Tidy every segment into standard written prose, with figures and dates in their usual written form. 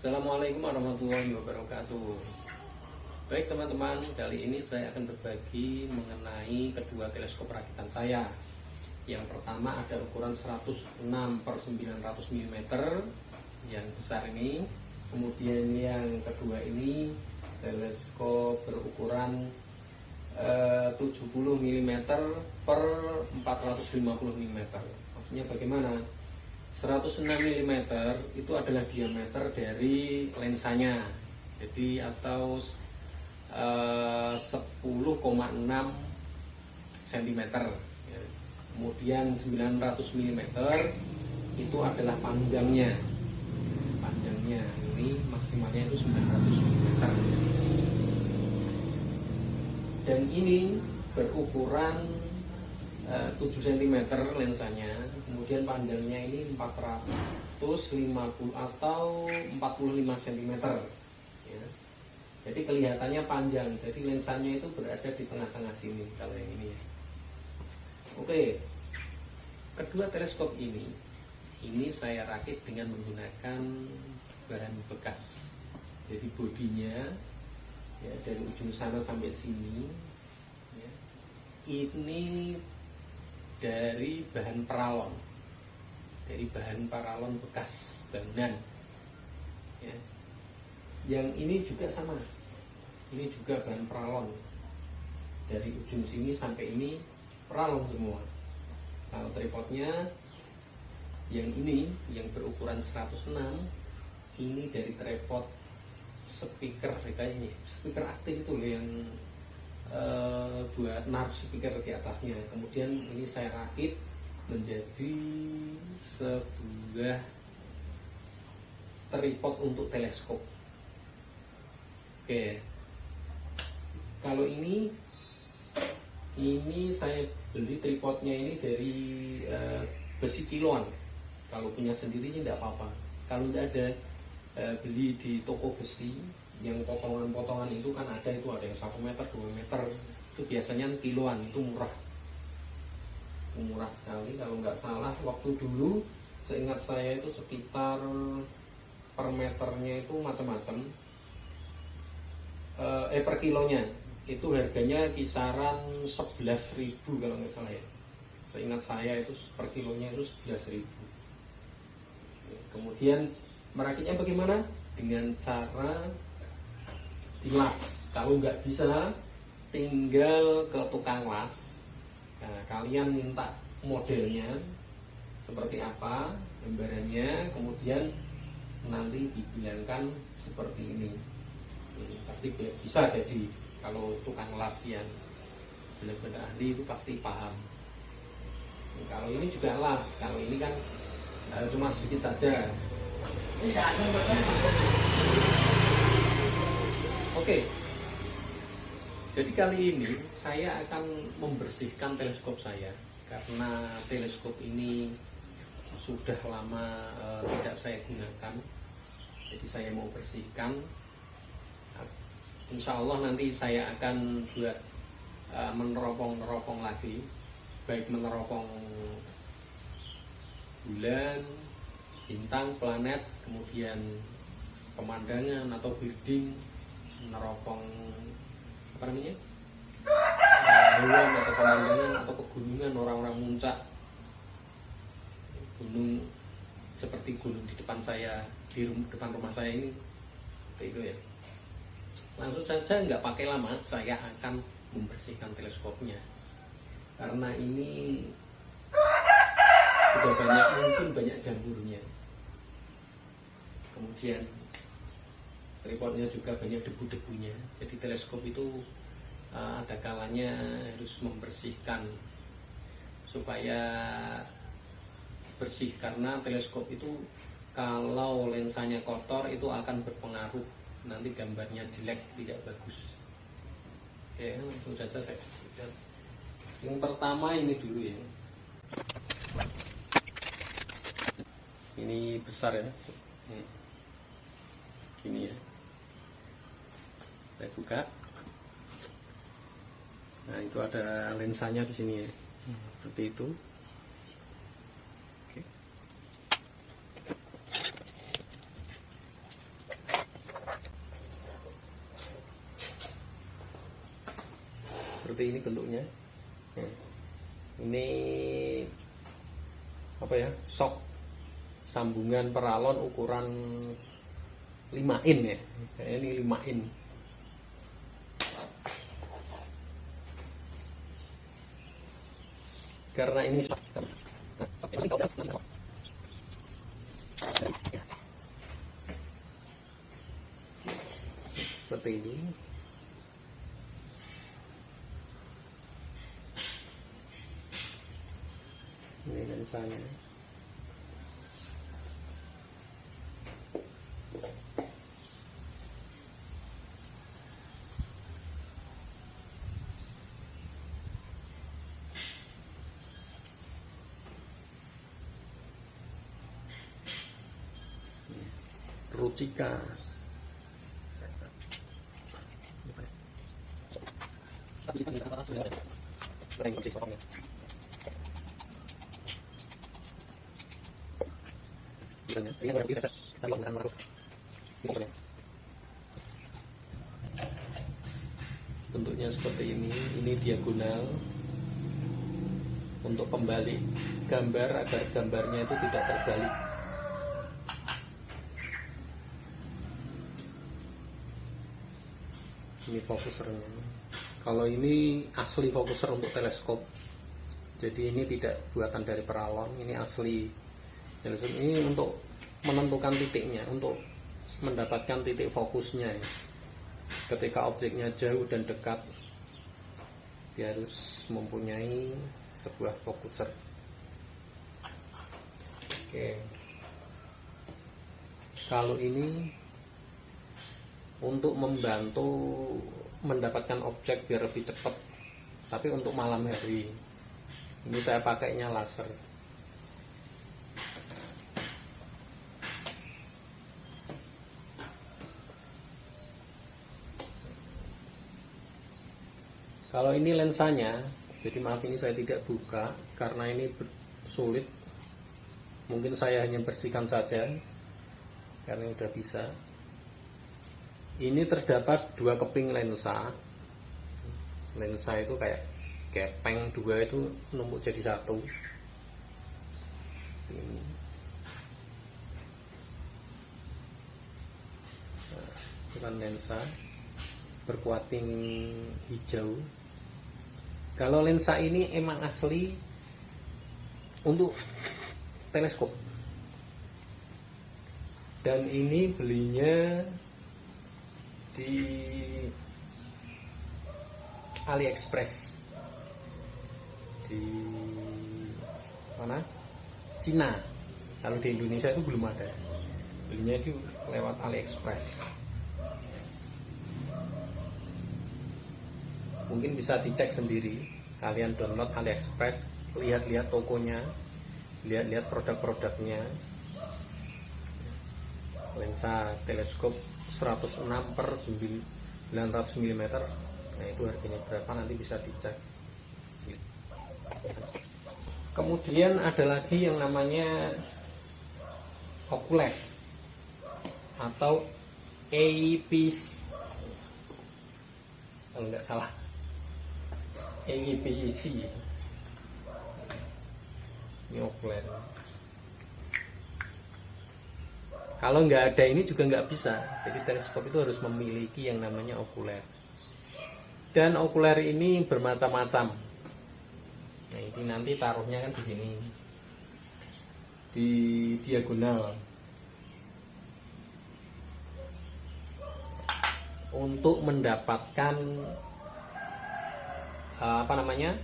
Assalamualaikum warahmatullahi wabarakatuh. Baik teman-teman, kali ini saya akan berbagi mengenai kedua teleskop rakitan saya. Yang pertama ada ukuran 106/900 mm yang besar ini. Kemudian yang kedua ini teleskop berukuran 70 mm per 450 mm. Maksudnya bagaimana? 106 mm itu adalah diameter dari lensanya, jadi atau 10,6 cm. Kemudian 900 mm itu adalah panjangnya. Panjangnya ini maksimalnya itu 900 mm. Dan ini berukuran 7 cm lensanya, kemudian panjangnya ini 450 atau 45 cm ya. Jadi kelihatannya panjang, jadi lensanya itu berada di tengah-tengah sini kalau yang ini ya. Oke, kedua teleskop ini saya rakit dengan menggunakan bahan bekas. Jadi bodinya ya, dari ujung sana sampai sini ya, ini dari bahan paralon bekas bangunan ya. Yang ini juga sama, ini juga bahan paralon, dari ujung sini sampai ini paralon semua. Kalau tripodnya yang ini yang berukuran 106 ini dari tripod speaker, kayaknya speaker aktif itu loh, yang buat naruh speaker di atasnya. Kemudian ini saya rakit menjadi sebuah tripod untuk teleskop. Oke, kalau ini saya beli tripodnya ini dari besi kiloan. Kalau punya sendiri tidak apa-apa. Kalau tidak ada, beli di toko besi yang potongan-potongan itu kan ada yang 1 meter, 2 meter, itu biasanya kiloan, itu murah sekali. Kalau nggak salah waktu dulu seingat saya itu sekitar per meternya itu macam-macam, per kilonya itu harganya kisaran 11.000 kalau nggak salah ya. Seingat saya itu per kilonya itu 11.000. Kemudian merakitnya bagaimana? Dengan cara dilas. Kalau nggak bisa, tinggal ke tukang las. Nah, kalian minta modelnya seperti apa, gambarannya, kemudian nanti dibilangkan seperti ini. Pasti bisa jadi. Kalau tukang las yang benar-benar ahli itu pasti paham. Kalau ini juga las, kalau ini kan cuma sedikit saja. Oke, jadi kali ini saya akan membersihkan teleskop saya, karena teleskop ini sudah lama tidak saya gunakan. Jadi saya mau bersihkan. Insya Allah nanti saya akan buat meneropong lagi, baik meneropong bulan, bintang, planet, kemudian pemandangan atau building, meneropong hewan atau pemandangan atau pegunungan, orang-orang muncak gunung seperti gunung di depan saya, di depan rumah saya ini, kayak itu ya. Langsung saja, nggak pakai lama, saya akan membersihkan teleskopnya, karena ini sudah banyak jamurnya. Kemudian tripodnya juga banyak debu-debunya. Jadi teleskop itu ada kalanya harus membersihkan supaya bersih, karena teleskop itu kalau lensanya kotor itu akan berpengaruh, nanti gambarnya jelek, tidak bagus. Oke, langsung saja saya bersihkan. Yang pertama ini dulu ya. Ini besar ya. Ini ya. Saya buka. Nah, itu ada lensanya di sini ya. Seperti itu. Oke. seperti ini bentuknya. Ini apa ya, sok sambungan peralon ukuran 5 in ya. Ini 5 in. Karena ini seperti ini. Ini lensanya. Rucika. Bentuknya seperti ini diagonal untuk pembalik gambar agar gambarnya itu tidak terbalik. Ini fokusernya. Kalau ini asli fokuser untuk teleskop, jadi ini tidak buatan dari peralon, ini asli. Ini untuk menentukan titiknya, untuk mendapatkan titik fokusnya ya. Ketika objeknya jauh dan dekat, dia harus mempunyai sebuah fokuser. Oke. Kalau ini untuk membantu mendapatkan objek biar lebih cepat, tapi untuk malam hari ini saya pakainya laser. Kalau ini lensanya, jadi maaf ini saya tidak buka karena ini sulit, mungkin saya hanya bersihkan saja karena udah bisa. Ini terdapat 2 keping lensa. Lensa itu kayak gepeng 2 itu numpuk jadi 1. Ini. Nah, itu kan lensa berkuating hijau. Kalau lensa ini emang asli untuk teleskop. Dan ini belinya di AliExpress, di mana? Cina. Kalau di Indonesia itu belum ada. Belinya itu lewat AliExpress. Mungkin bisa dicek sendiri. Kalian download AliExpress, lihat-lihat tokonya, lihat-lihat produk-produknya. Lensa teleskop 106 per 900 mm. Nah itu harganya berapa nanti bisa dicek. Kemudian ada lagi yang namanya Oculus atau APS kalau nggak salah, APS. Ini Oculus. Kalau nggak ada ini juga nggak bisa. Jadi teleskop itu harus memiliki yang namanya okuler. Dan okuler ini bermacam-macam. Nah ini nanti taruhnya kan di sini, di diagonal. Untuk mendapatkan apa namanya,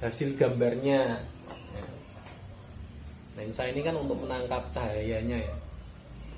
hasil gambarnya. Lensa ini kan untuk menangkap cahayanya ya,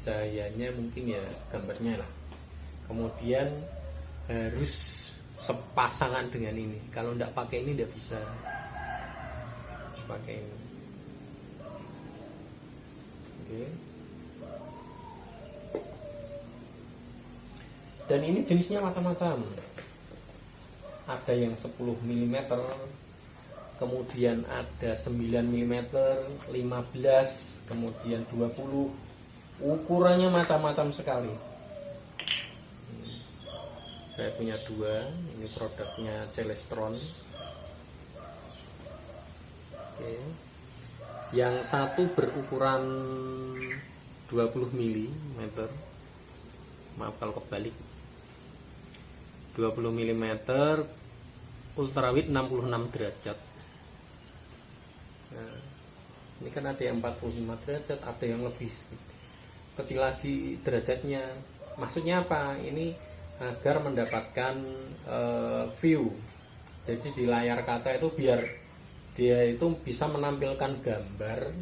cahayanya mungkin ya gambarnya lah. Kemudian harus sepasangan dengan ini. Kalau tidak pakai ini tidak bisa pakai ini. Oke. Dan ini jenisnya macam-macam. Ada yang 10 mm, kemudian ada 9 mm, 15, kemudian 20. Ukurannya macam-macam sekali. Saya punya dua, ini produknya Celestron. Oke. Yang satu berukuran 20 mm, maaf kalau kebalik, 20 mm, ultrawide 66 derajat. Nah, ini kan ada yang 45 derajat, ada yang lebih kecil lagi derajatnya. Maksudnya apa? Ini agar mendapatkan view. Jadi di layar kaca itu biar dia itu bisa menampilkan gambar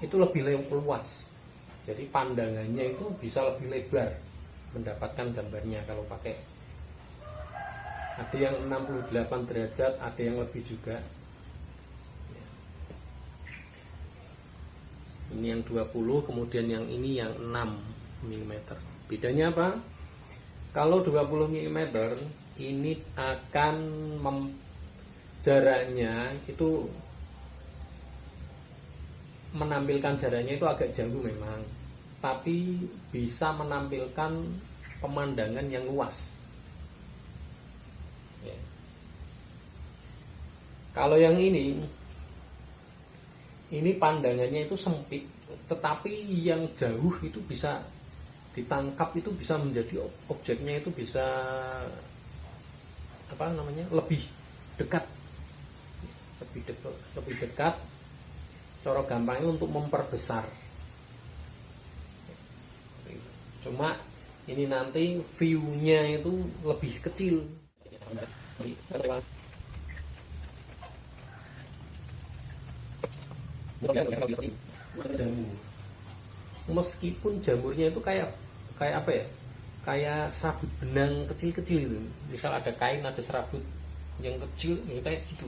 itu lebih luas. Jadi pandangannya itu bisa lebih lebar mendapatkan gambarnya kalau pakai. Ada yang 68 derajat, ada yang lebih juga. Ini yang 20, kemudian yang ini yang 6 mm. Bedanya apa? Kalau 20 mm ini akan jaraknya itu menampilkan jaraknya itu agak jauh memang, tapi bisa menampilkan pemandangan yang luas. Ya. Kalau yang ini pandangannya itu sempit, tetapi yang jauh itu bisa ditangkap, itu bisa menjadi objeknya itu bisa lebih dekat, lebih dekat. Cara gampangnya untuk memperbesar. Cuma ini nanti view-nya itu lebih kecil. Jamur. Meskipun jamurnya itu kayak apa ya? Kayak serabut benang kecil-kecil itu. Misal ada kain, ada serabut yang kecil, ya kayak gitu.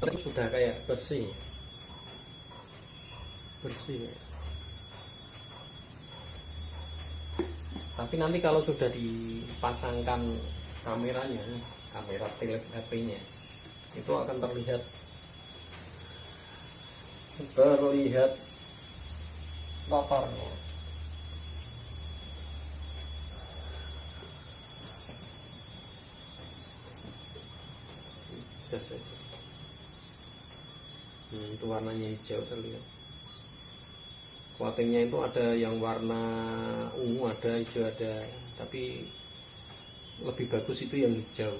Itu sudah kayak bersih. Tapi nanti kalau sudah dipasangkan kameranya, kamera HP-nya, itu akan terlihat latarnya. Itu warnanya hijau terlihat. Coatingnya itu ada yang warna ungu, ada hijau, ada, tapi lebih bagus itu yang hijau.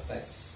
Tes.